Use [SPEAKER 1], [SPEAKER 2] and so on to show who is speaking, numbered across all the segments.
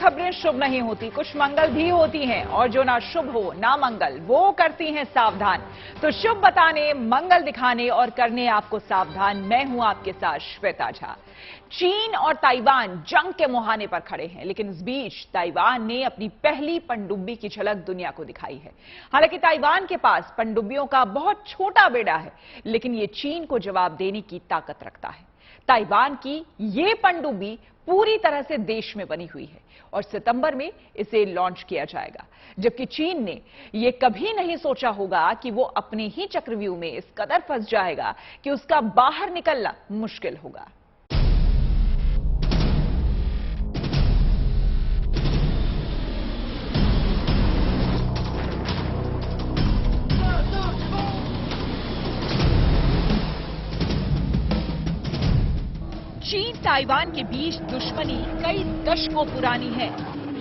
[SPEAKER 1] खबरें शुभ नहीं होती, कुछ मंगल भी होती हैं, और जो ना शुभ हो ना मंगल वो करती हैं सावधान। तो शुभ बताने, मंगल दिखाने और करने आपको सावधान, मैं हूं आपके साथ श्वेता झा। चीन और ताइवान जंग के मुहाने पर खड़े हैं, लेकिन इस बीच ताइवान ने अपनी पहली पनडुब्बी की झलक दुनिया को दिखाई है। हालांकि ताइवान के पास पनडुब्बियों का बहुत छोटा बेड़ा है, लेकिन ये चीन को जवाब देने की ताकत रखता है। ताइवान की ये पनडुब्बी पूरी तरह से देश में बनी हुई है और सितंबर में इसे लॉन्च किया जाएगा, जबकि चीन ने यह कभी नहीं सोचा होगा कि वो अपने ही चक्रव्यूह में इस कदर फंस जाएगा कि उसका बाहर निकलना मुश्किल होगा। चीन ताइवान के बीच दुश्मनी कई दशकों पुरानी है,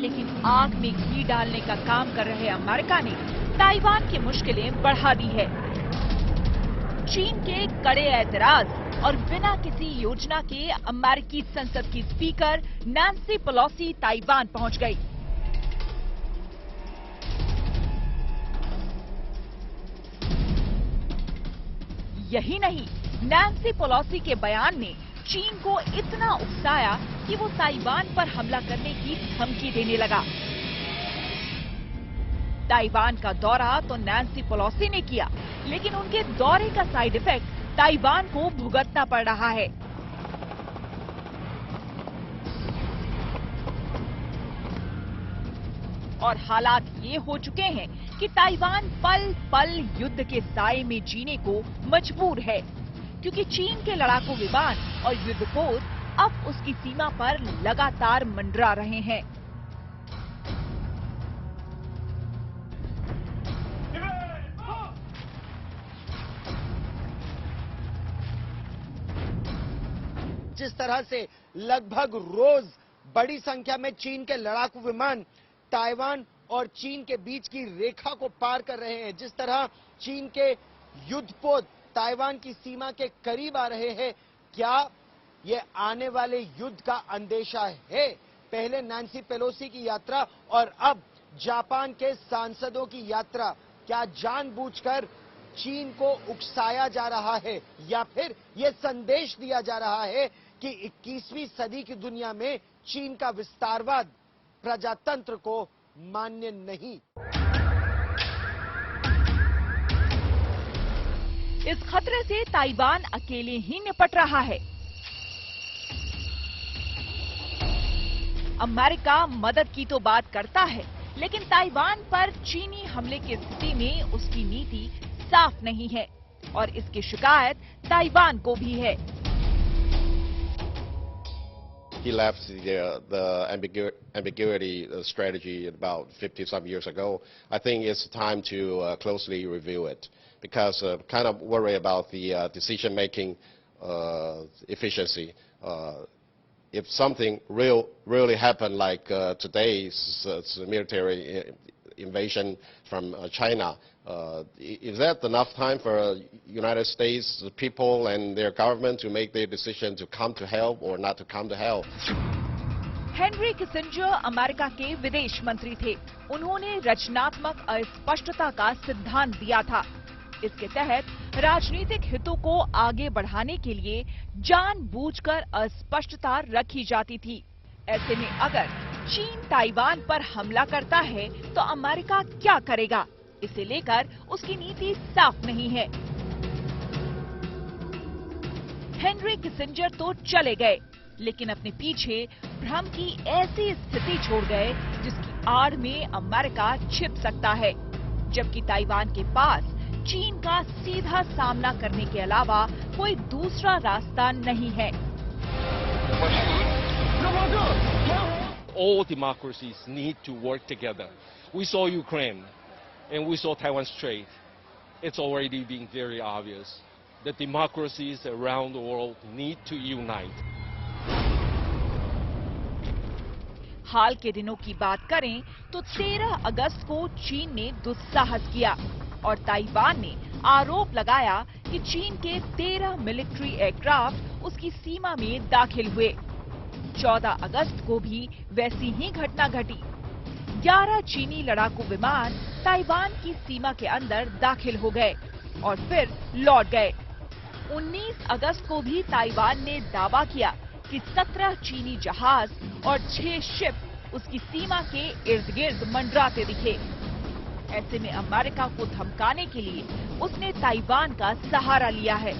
[SPEAKER 1] लेकिन आग में घी डालने का काम कर रहे अमेरिका ने ताइवान की मुश्किलें बढ़ा दी है। चीन के कड़े ऐतराज और बिना किसी योजना के अमेरिकी संसद की स्पीकर नैन्सी पेलोसी ताइवान पहुंच गई। यही नहीं, नैन्सी पेलोसी के बयान ने चीन को इतना उकसाया कि वो ताइवान पर हमला करने की धमकी देने लगा। ताइवान का दौरा तो नैन्सी पेलोसी ने किया, लेकिन उनके दौरे का साइड इफेक्ट ताइवान को भुगतना पड़ रहा है। और हालात ये हो चुके हैं कि ताइवान पल पल युद्ध के साए में जीने को मजबूर है, क्योंकि चीन के लड़ाकू विमान और युद्धपोत अब उसकी सीमा पर लगातार मंडरा रहे हैं।
[SPEAKER 2] जिस तरह से लगभग रोज बड़ी संख्या में चीन के लड़ाकू विमान ताइवान और चीन के बीच की रेखा को पार कर रहे हैं, जिस तरह चीन के युद्धपोत ताइवान की सीमा के करीब आ रहे हैं, क्या ये आने वाले युद्ध का अंदेशा है? पहले नैन्सी पेलोसी की यात्रा और अब जापान के सांसदों की यात्रा, क्या जानबूझकर चीन को उकसाया जा रहा है या फिर ये संदेश दिया जा रहा है कि 21वीं सदी की दुनिया में चीन का विस्तारवाद प्रजातंत्र को मान्य नहीं?
[SPEAKER 1] इस खतरे से ताइवान अकेले ही निपट रहा है। अमेरिका मदद की तो बात करता है, लेकिन ताइवान पर चीनी हमले की स्थिति में उसकी नीति साफ नहीं है और इसकी शिकायत ताइवान को भी है।
[SPEAKER 3] He left the ambiguity strategy about 50-some years ago. I think it's time to closely review it, because kind of worry about the decision-making efficiency. If something really happened like today's military invasion from China, is that enough time for United States people and their government to make their decision to come to help or not to come to help?
[SPEAKER 1] Henry Kissinger America के विदेश मंत्री थे। उन्होंने रचनात्मक अस्पष्टता का सिद्धांत दिया था। इसके तहत राजनीतिक हितों को आगे बढ़ाने के लिए जानबूझकर अस्पष्टता रखी जाती थी। ऐसे में अगर चीन ताइवान पर हमला करता है तो अमेरिका क्या करेगा, इसे लेकर उसकी नीति साफ नहीं है। हेनरी किसिंजर तो चले गए, लेकिन अपने पीछे भ्रम की ऐसी स्थिति छोड़ गए जिसकी आड़ में अमेरिका छिप सकता है, जबकि ताइवान के पास चीन का सीधा सामना करने के अलावा कोई दूसरा रास्ता नहीं है।
[SPEAKER 4] All democracies need to work together. We saw Ukraine and we saw Taiwan Strait. It's already being very obvious that democracies around the world need to unite.
[SPEAKER 1] हाल के दिनों की बात करें तो 13 अगस्त को चीन ने दुस्साहस किया और ताइवान ने आरोप लगाया कि चीन के 13 मिलिट्री एयरक्राफ्ट उसकी सीमा में दाखिल हुए। 14 अगस्त को भी वैसी ही घटना घटी। 11 चीनी लड़ाकू विमान ताइवान की सीमा के अंदर दाखिल हो गए और फिर लौट गए। 19 अगस्त को भी ताइवान ने दावा किया कि 17 चीनी जहाज और 6 शिप उसकी सीमा के इर्द गिर्द मंडराते दिखे। ऐसे में अमेरिका को धमकाने के लिए उसने ताइवान का सहारा लिया है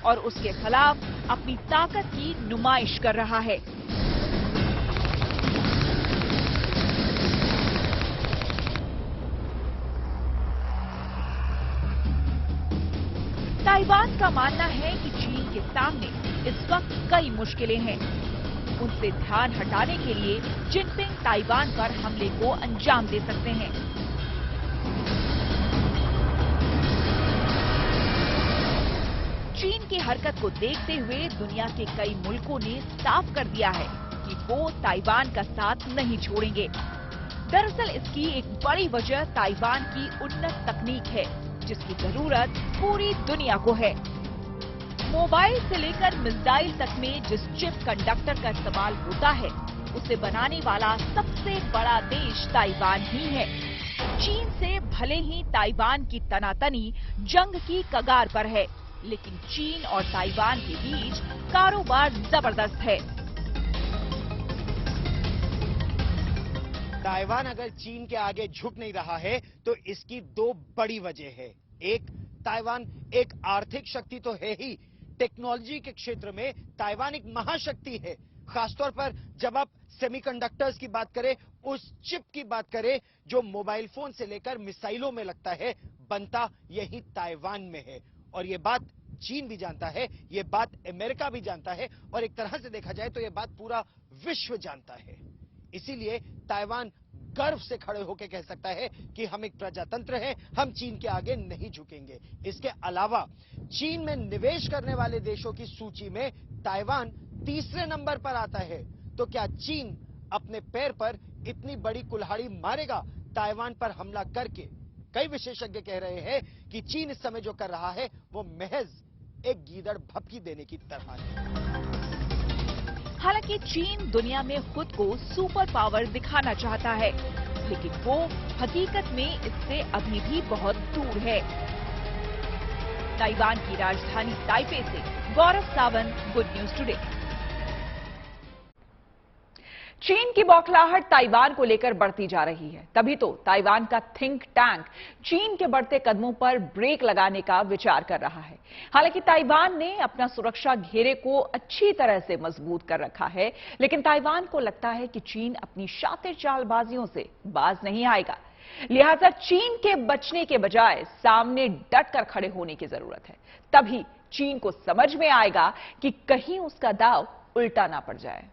[SPEAKER 1] और उसके खिलाफ अपनी ताकत की नुमाइश कर रहा है। ताइवान का मानना है कि चीन के सामने इस वक्त कई मुश्किलें हैं। उनसे ध्यान हटाने के लिए जिनपिंग ताइवान पर हमले को अंजाम दे सकते हैं। चीन की हरकत को देखते हुए दुनिया के कई मुल्कों ने साफ कर दिया है कि वो ताइवान का साथ नहीं छोड़ेंगे। दरअसल इसकी एक बड़ी वजह ताइवान की उन्नत तकनीक है, जिसकी जरूरत पूरी दुनिया को है। मोबाइल से लेकर मिसाइल तक में जिस चिप कंडक्टर का इस्तेमाल होता है, उसे बनाने वाला सबसे बड़ा देश ताइवान ही है। चीन से भले ही ताइवान की तनातनी जंग की कगार पर है, लेकिन चीन और ताइवान के बीच कारोबार जबरदस्त है।
[SPEAKER 2] ताइवान अगर चीन के आगे झुक नहीं रहा है तो इसकी दो बड़ी वजह है। एक, ताइवान एक आर्थिक शक्ति तो है ही, टेक्नोलॉजी के क्षेत्र में ताइवान एक महाशक्ति है। खासतौर पर जब आप सेमीकंडक्टर्स की बात करें, उस चिप की बात करें जो मोबाइल फोन से लेकर मिसाइलों में लगता है, बनता यही ताइवान में है। और ये बात चीन भी जानता है, ये बात अमेरिका भी जानता है, और एक तरह से देखा जाए तो ये बात पूरा विश्व जानता है। इसीलिए ताइवान गर्व से खड़े होकर कह सकता है कि हम एक प्रजातंत्र हैं, हम चीन के आगे नहीं झुकेंगे। इसके अलावा चीन में निवेश करने वाले देशों की सूची में ताइवान तीसरे नंबर पर आता है। तो क्या चीन अपने पैर पर इतनी बड़ी कुल्हाड़ी मारेगा ताइवान पर हमला करके? कई विशेषज्ञ कह रहे हैं कि चीन इस समय जो कर रहा है वो महज एक गीदड़ भभकी देने की तरह है।
[SPEAKER 1] हालांकि चीन दुनिया में खुद को सुपर पावर दिखाना चाहता है, लेकिन वो हकीकत में इससे अभी भी बहुत दूर है। ताइवान की राजधानी ताइपे से गौरव सावंत, गुड न्यूज टुडे। चीन की बौखलाहट ताइवान को लेकर बढ़ती जा रही है, तभी तो ताइवान का थिंक टैंक चीन के बढ़ते कदमों पर ब्रेक लगाने का विचार कर रहा है। हालांकि ताइवान ने अपना सुरक्षा घेरे को अच्छी तरह से मजबूत कर रखा है, लेकिन ताइवान को लगता है कि चीन अपनी शातिर चालबाजियों से बाज नहीं आएगा। लिहाजा चीन के बचने के बजाय सामने डटकर खड़े होने की जरूरत है। तभी चीन को समझ में आएगा कि कहीं उसका दांव उल्टा ना पड़ जाए।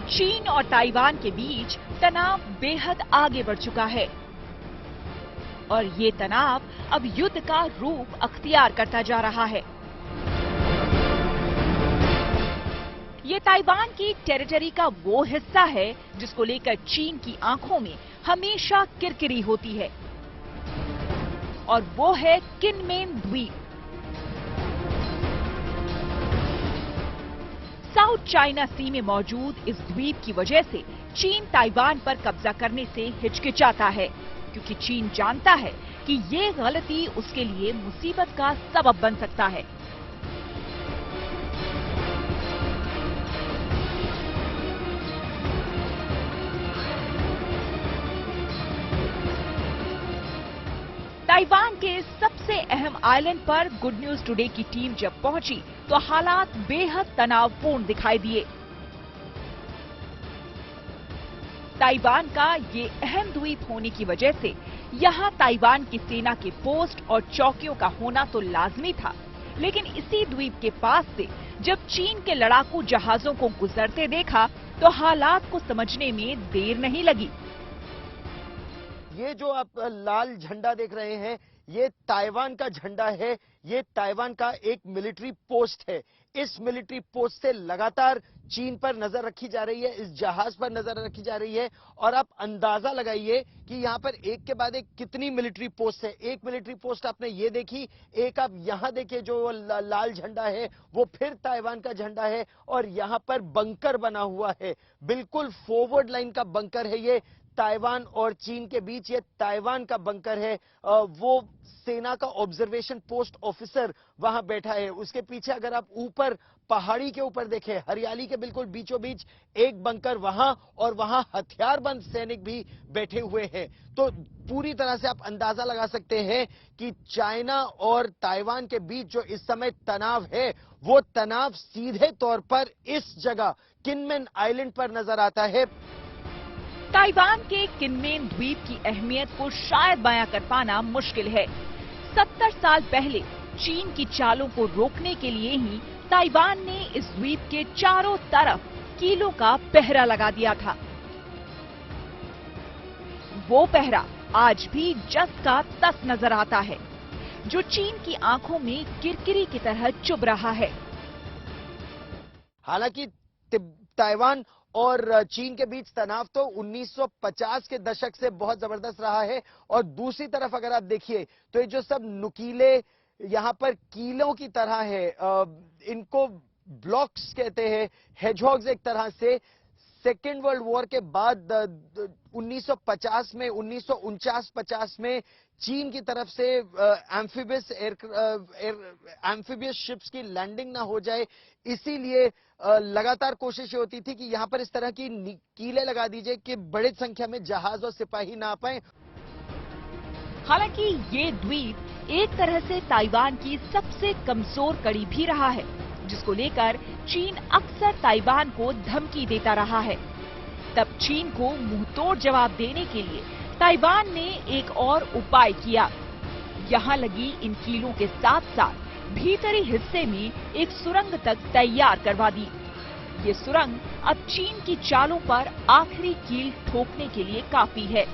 [SPEAKER 1] चीन और ताइवान के बीच तनाव बेहद आगे बढ़ चुका है और ये तनाव अब युद्ध का रूप अख्तियार करता जा रहा है। ये ताइवान की टेरिटरी का वो हिस्सा है जिसको लेकर चीन की आंखों में हमेशा किरकिरी होती है, और वो है किनमेन द्वीप। साउथ चाइना सी में मौजूद इस द्वीप की वजह से चीन ताइवान पर कब्जा करने से हिचकिचाता है, क्योंकि चीन जानता है कि ये गलती उसके लिए मुसीबत का सबब बन सकता है। ताइवान के सबसे अहम आइलैंड पर गुड न्यूज टुडे की टीम जब पहुंची तो हालात बेहद तनावपूर्ण दिखाई दिए। ताइवान का ये अहम द्वीप होने की वजह से यहाँ ताइवान की सेना के पोस्ट और चौकियों का होना तो लाजमी था, लेकिन इसी द्वीप के पास से जब चीन के लड़ाकू जहाजों को गुजरते देखा तो हालात को समझने में देर नहीं लगी।
[SPEAKER 2] ये जो आप लाल झंडा देख रहे हैं, ये ताइवान का झंडा है। ये ताइवान का एक मिलिट्री पोस्ट है। इस मिलिट्री पोस्ट से लगातार चीन पर नजर रखी जा रही है, इस जहाज पर नजर रखी जा रही है। और आप अंदाजा लगाइए कि यहाँ पर एक के बाद एक कितनी मिलिट्री पोस्ट है। एक मिलिट्री पोस्ट आपने ये देखी, एक आप यहाँ देखिए जो लाल झंडा है वो फिर ताइवान का झंडा है। और यहाँ पर बंकर बना हुआ है, बिल्कुल फॉरवर्ड लाइन का बंकर है। ये ताइवान और चीन के बीच ये ताइवान का बंकर है। वो सेना का ऑब्जर्वेशन पोस्ट ऑफिसर वहां बैठा है। उसके पीछे अगर आप ऊपर पहाड़ी के ऊपर देखें, हरियाली के बिल्कुल बीचों बीच एक बंकर वहां, और वहां हथियारबंद सैनिक भी बैठे हुए हैं। तो पूरी तरह से आप अंदाजा लगा सकते हैं कि चाइना और ताइवान के बीच जो इस समय तनाव है, वो तनाव सीधे तौर पर इस जगह किनमेन आइलैंड पर नजर आता है।
[SPEAKER 1] ताइवान के किनमेन द्वीप की अहमियत को शायद बयां कर पाना मुश्किल है। 70 साल पहले चीन की चालों को रोकने के लिए ही ताइवान ने इस द्वीप के चारों तरफ कीलों का पहरा लगा दिया था। वो पहरा आज भी जस का तस नजर आता है, जो चीन की आंखों में किरकिरी की तरह चुभ रहा है।
[SPEAKER 2] हालांकि ताइवान और चीन के बीच तनाव तो 1950 के दशक से बहुत जबरदस्त रहा है। और दूसरी तरफ अगर आप देखिए तो ये जो सब नुकीले यहां पर कीलों की तरह है, इनको ब्लॉक्स कहते हैं, हेजहॉग्स एक तरह से। सेकेंड वर्ल्ड वॉर के बाद 1950 में 1949-50 में चीन की तरफ से एम्फीबियस शिप्स की लैंडिंग ना हो जाए, इसीलिए लगातार कोशिश होती थी कि यहां पर इस तरह की कीलें लगा दीजिए कि बड़ी संख्या में जहाज और सिपाही ना आ पाए।
[SPEAKER 1] हालांकि ये द्वीप एक तरह से ताइवान की सबसे कमजोर कड़ी भी रहा है, जिसको लेकर चीन अक्सर ताइवान को धमकी देता रहा है। तब चीन को मुंहतोड़ जवाब देने के लिए ताइवान ने एक और उपाय किया। यहाँ लगी इन कीलों के साथ साथ भीतरी हिस्से में एक सुरंग तक तैयार करवा दी। ये सुरंग अब चीन की चालों पर आखिरी कील ठोकने के लिए काफी है।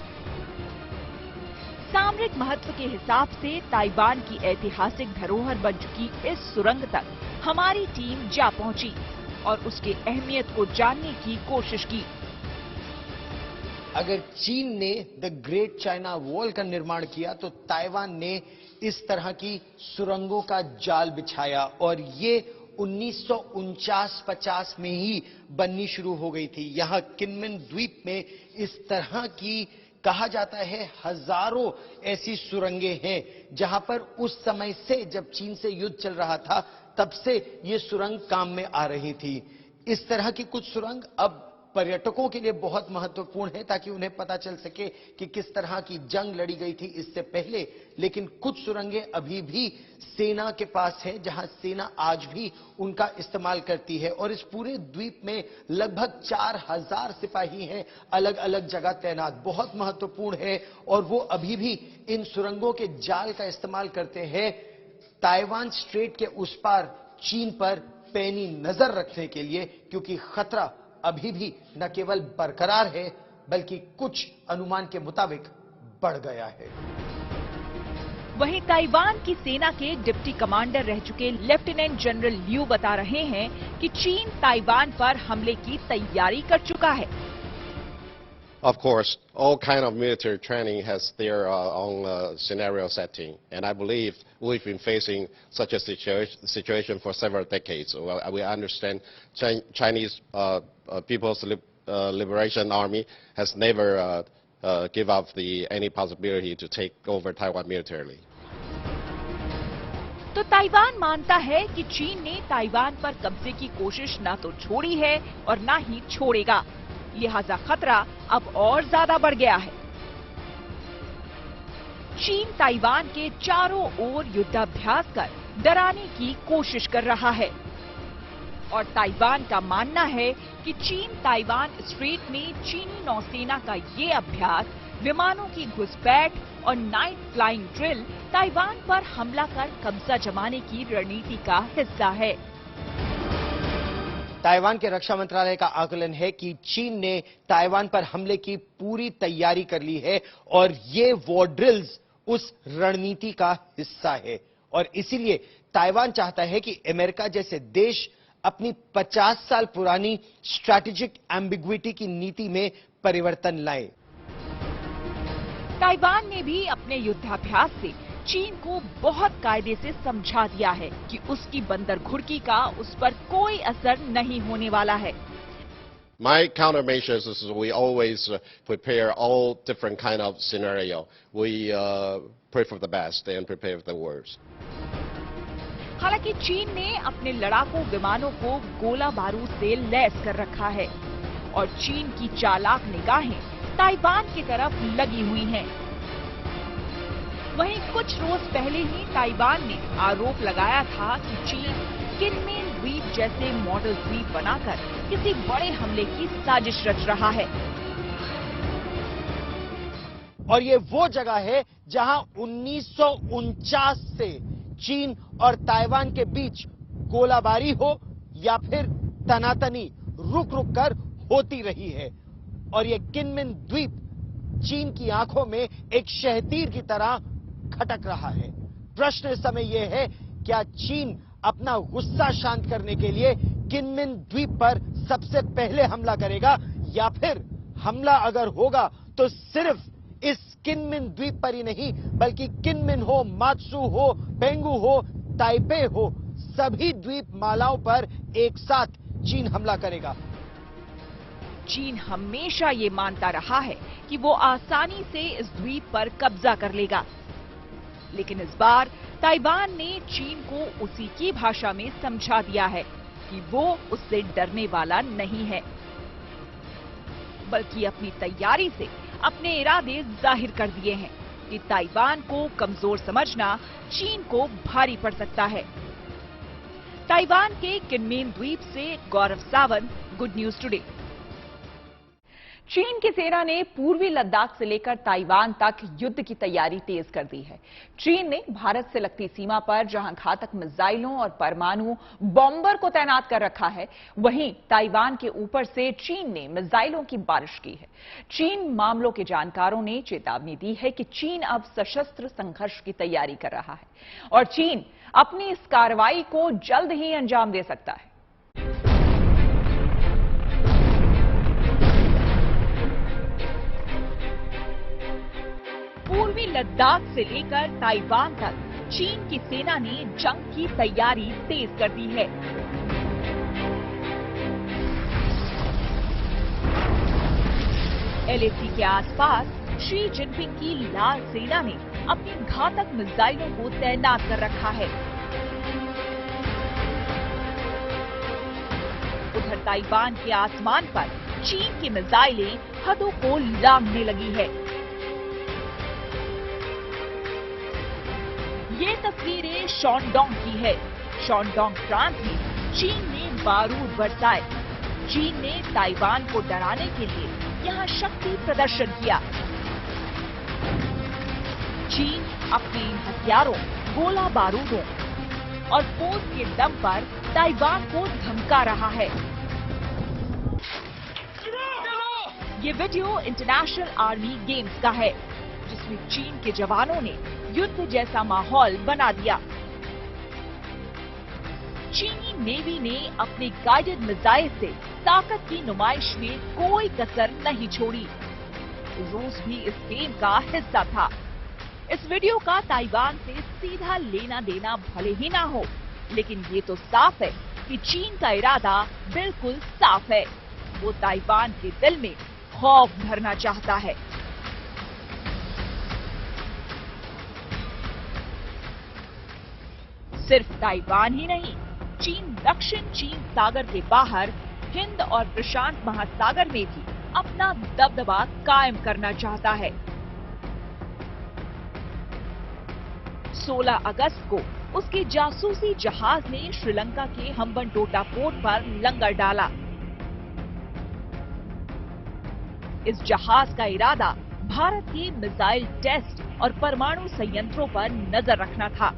[SPEAKER 1] सामरिक महत्व के हिसाब से ताइवान की ऐतिहासिक धरोहर बन चुकी इस सुरंग तक हमारी टीम जा पहुंची और उसकी अहमियत को जानने की कोशिश की।
[SPEAKER 2] अगर चीन ने द ग्रेट चाइना वॉल का निर्माण किया तो ताइवान ने इस तरह की सुरंगों का जाल बिछाया, और ये 1949-50 में ही बननी शुरू हो गई थी। यहाँ किनमेन द्वीप में इस तरह की कहा जाता है हजारों ऐसी सुरंगें हैं, जहां पर उस समय से जब चीन से युद्ध चल रहा था तब से ये सुरंग काम में आ रही थी। इस तरह की कुछ सुरंग अब पर्यटकों के लिए बहुत महत्वपूर्ण है ताकि उन्हें पता चल सके कि किस तरह की जंग लड़ी गई थी इससे पहले। लेकिन कुछ सुरंगें अभी भी सेना के पास है, जहां सेना आज भी उनका इस्तेमाल करती है। और इस पूरे द्वीप में लगभग 4000 सिपाही हैं, अलग अलग जगह तैनात, बहुत महत्वपूर्ण है। और वो अभी भी इन सुरंगों के जाल का इस्तेमाल करते हैं ताइवान स्ट्रेट के उस पार चीन पर पैनी नजर रखने के लिए, क्योंकि खतरा अभी भी न केवल बरकरार है बल्कि कुछ अनुमान के मुताबिक बढ़ गया है।
[SPEAKER 1] वहीं ताइवान की सेना के डिप्टी कमांडर रह चुके लेफ्टिनेंट जनरल लियू बता रहे हैं कि चीन ताइवान पर हमले की तैयारी कर चुका है।
[SPEAKER 3] Of course, all kind of military training has their own scenario setting, and I believe we've been facing such a situation for several decades. Well, we understand Chinese People's Liberation Army has never give up any possibility to take over Taiwan militarily.
[SPEAKER 1] तो Taiwan मानता है कि चीन ने Taiwan पर कब्जे की कोशिश न तो छोड़ी है और न ही छोड़ेगा, लिहाजा खतरा अब और ज्यादा बढ़ गया है। चीन ताइवान के चारों ओर युद्धाभ्यास कर डराने की कोशिश कर रहा है और ताइवान का मानना है कि चीन ताइवान स्ट्रेट में चीनी नौसेना का ये अभ्यास विमानों की घुसपैठ और नाइट फ्लाइंग ड्रिल ताइवान पर हमला कर कब्जा जमाने की रणनीति का हिस्सा है।
[SPEAKER 2] ताइवान के रक्षा मंत्रालय का आकलन है कि चीन ने ताइवान पर हमले की पूरी तैयारी कर ली है और ये वॉर ड्रिल्स उस रणनीति का हिस्सा है और इसीलिए ताइवान चाहता है कि अमेरिका जैसे देश अपनी 50 साल पुरानी स्ट्रैटेजिक एम्बिग्विटी की नीति में परिवर्तन लाए।
[SPEAKER 1] ताइवान ने भी अपने युद्धाभ्यास से चीन को बहुत कायदे से समझा दिया है कि उसकी बंदर घुड़की का उस पर कोई असर नहीं होने वाला है।
[SPEAKER 3] My countermeasures is we always prepare all different kind of scenario. We pray for the best and prepare for the worst.
[SPEAKER 1] हालांकि चीन ने अपने लड़ाकू विमानों को गोला बारूद से लैस कर रखा है और चीन की चालाक निगाहें ताइवान की तरफ लगी हुई हैं। वहीं कुछ रोज पहले ही ताइवान ने आरोप लगाया था कि चीन किनमेन द्वीप जैसे मॉडल द्वीप बनाकर किसी बड़े हमले की साजिश रच रहा है।
[SPEAKER 2] और ये वो जगह है जहां 1949 से चीन और ताइवान के बीच गोलाबारी हो या फिर तनातनी रुक रुक कर होती रही है और ये किनमेन द्वीप चीन की आंखों में एक शहतीर की तरह खटक रहा है। प्रश्न इस समय यह है, क्या चीन अपना गुस्सा शांत करने के लिए किनमेन द्वीप पर सबसे पहले हमला करेगा या फिर हमला अगर होगा तो सिर्फ इस किनमेन द्वीप पर ही नहीं बल्कि किनमेन हो, मात्सु हो, पेंगू हो, ताइपे हो, सभी द्वीप मालाओं पर एक साथ चीन हमला करेगा।
[SPEAKER 1] चीन हमेशा ये मानता रहा है कि वो आसानी से इस द्वीप पर कब्जा कर लेगा, लेकिन इस बार ताइवान ने चीन को उसी की भाषा में समझा दिया है कि वो उससे डरने वाला नहीं है, बल्कि अपनी तैयारी से अपने इरादे जाहिर कर दिए हैं कि ताइवान को कमजोर समझना चीन को भारी पड़ सकता है। ताइवान के किनमेन द्वीप से गौरव सावंत, गुड न्यूज टुडे। चीन की सेना ने पूर्वी लद्दाख से लेकर ताइवान तक युद्ध की तैयारी तेज कर दी है। चीन ने भारत से लगती सीमा पर जहां घातक मिसाइलों और परमाणु बॉम्बर को तैनात कर रखा है, वहीं ताइवान के ऊपर से चीन ने मिसाइलों की बारिश की है। चीन मामलों के जानकारों ने चेतावनी दी है कि चीन अब सशस्त्र संघर्ष की तैयारी कर रहा है और चीन अपनी इस कार्रवाई को जल्द ही अंजाम दे सकता है। पूर्वी लद्दाख से लेकर ताइवान तक चीन की सेना ने जंग की तैयारी तेज कर दी है। LAC के आसपास शी जिनपिंग की लाल सेना ने अपनी घातक मिसाइलों को तैनात कर रखा है। उधर ताइवान के आसमान पर चीन की मिसाइलें हदों को लांघने लगी है। ये तस्वीरें शॉनडोंग की है। शॉनडोंग प्रांत में चीन ने बारूद बरसाए। चीन ने ताइवान को डराने के लिए यहां शक्ति प्रदर्शन किया। चीन अपने इन हथियारों, गोला बारूदों और पोत के दम पर ताइवान को धमका रहा है। ये वीडियो इंटरनेशनल आर्मी गेम्स का है, जिसमें चीन के जवानों ने युद्ध जैसा माहौल बना दिया। चीनी नेवी ने अपने गाइडेड मिसाइल से ताकत की नुमाइश में कोई कसर नहीं छोड़ी। रूस भी इस गेम का हिस्सा था। इस वीडियो का ताइवान से सीधा लेना देना भले ही ना हो, लेकिन ये तो साफ है कि चीन का इरादा बिल्कुल साफ है। वो ताइवान के दिल में खौफ भरना चाहता है। सिर्फ ताइवान ही नहीं, चीन दक्षिण चीन सागर के बाहर हिंद और प्रशांत महासागर में भी अपना दबदबा कायम करना चाहता है। 16 अगस्त को उसके जासूसी जहाज ने श्रीलंका के हम्बनटोटा पोर्ट पर लंगर डाला। इस जहाज का इरादा भारत के मिसाइल टेस्ट और परमाणु संयंत्रों पर नजर रखना था।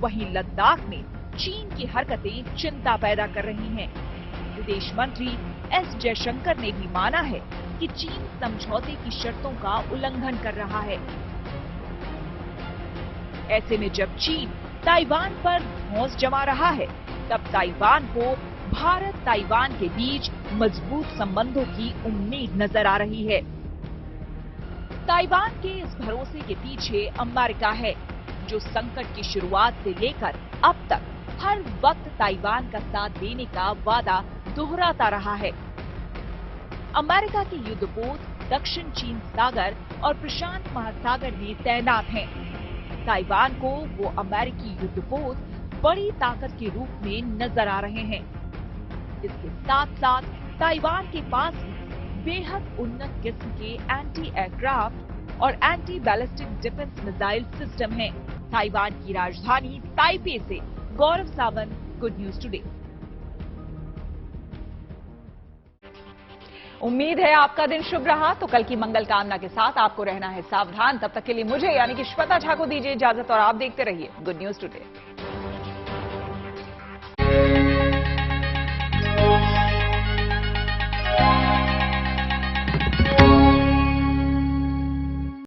[SPEAKER 1] वहीं लद्दाख में चीन की हरकतें चिंता पैदा कर रही हैं। विदेश मंत्री एस जयशंकर ने भी माना है कि चीन समझौते की शर्तों का उल्लंघन कर रहा है। ऐसे में जब चीन ताइवान पर धौंस जमा रहा है, तब ताइवान को भारत ताइवान के बीच मजबूत संबंधों की उम्मीद नजर आ रही है। ताइवान के इस भरोसे के पीछे अमेरिका है, जो संकट की शुरुआत से लेकर अब तक हर वक्त ताइवान का साथ देने का वादा दोहराता रहा है। अमेरिका के युद्धपोत दक्षिण चीन सागर और प्रशांत महासागर में तैनात हैं। ताइवान को वो अमेरिकी युद्धपोत बड़ी ताकत के रूप में नजर आ रहे हैं। इसके साथ साथ ताइवान के पास बेहद उन्नत किस्म के एंटी एयरक्राफ्ट और anti ballistic defence missile system हैं। ताइवान की राजधानी ताइपे से गौरव सावंत, गुड न्यूज टुडे। उम्मीद है आपका दिन शुभ रहा। तो कल की मंगल कामना के साथ आपको रहना है सावधान। तब तक के लिए मुझे यानी कि श्वेता झा को दीजिए इजाजत और आप देखते रहिए गुड न्यूज टुडे।